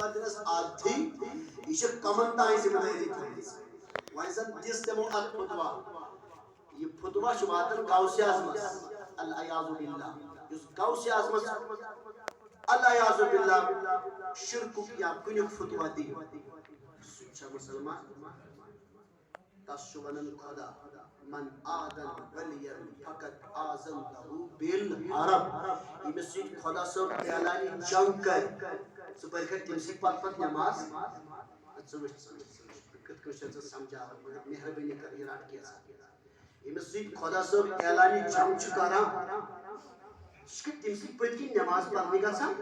واتنس آدھی یہ کمن تائیں ذمہ داری تھا وائزن جس تمو فتوا یہ فتوا واتن غوث اعظم العیاذ باللہ اس غوث اعظم العیاذ باللہ شرک یا کنیک فتوا دی سچا مسلمان تس ونن خدا من آدن ولین فقط آزمتہو بالحرب امس خدا صاحب اعلانی جنگ کر سپر کر تم سی پت پت نماز کت کشن سے سمجھا مہربانی کر یہ رات کیا امس خدا صاحب اعلانی جنگ چکارا تم سی پت کی نماز پڑھنے گا سا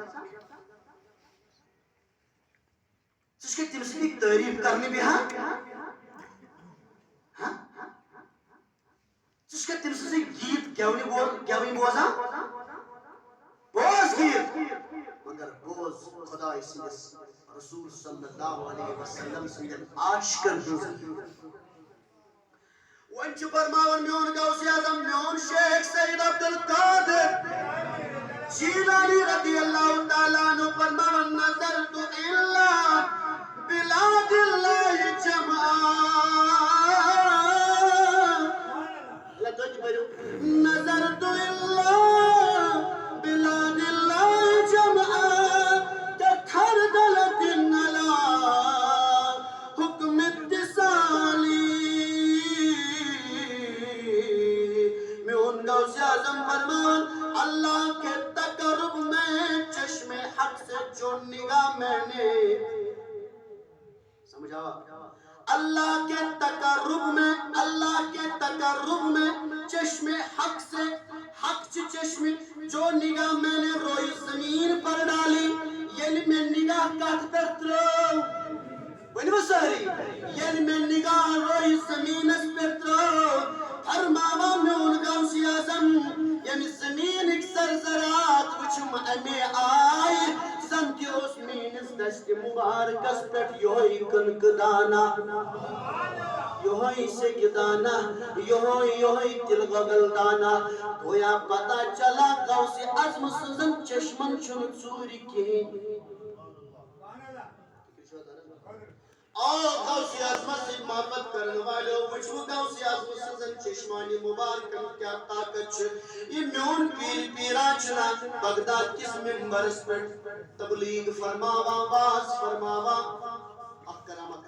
تم سی تعریف کرنے بھی ہاں تم سی گیت گیونی بوزا بوز گیت مگر بوز خدا سندس رسول صلی اللہ علیہ وسلم سندن عاشقن ہنز ونچ فرماون میون غوث اعظم میون شیخ سید عبدالقادر جیلانی رضی اللہ تعالیٰ عنہ فرماون نظرت الا بلاد اللہ جمعا نظرت الا بلاد اللہ جمعا تخردلت النلا حکم اتصالی میون غوث اعظم فرمان اللہ کے تقرب میں چشم حق سے جو نگاہ میں نے سمجھا اللہ کے تقرب میں چشم حق سے حق چشم جو نگاہ میں نے روئی زمین پر ڈالی یعنی میں نگاہ کات پر ترو ونی بساری یعنی میں نگاہ روئی زمین اس پر ترو فرماوا میں ان غوث اعظم یعنی زمین ایک سرزرات وچم امی آئی سنتی اس مینس دست مبارکس پیٹ یوہی کنک دانا یوہی سک دانا یوہی تل غگل دانا گویا پتا چلا غوث اعظم سزن چشمن چھن چوری کی غوث اعظم سے محبت کرنے والے وچھو غوث اعظم سزن چشمانی مبارکن کیا طاقت چھ یہ میون پیر پیرا چنا بغداد کس ممبرس پر تبلیغ فرماوا واز فرماوا اکرامت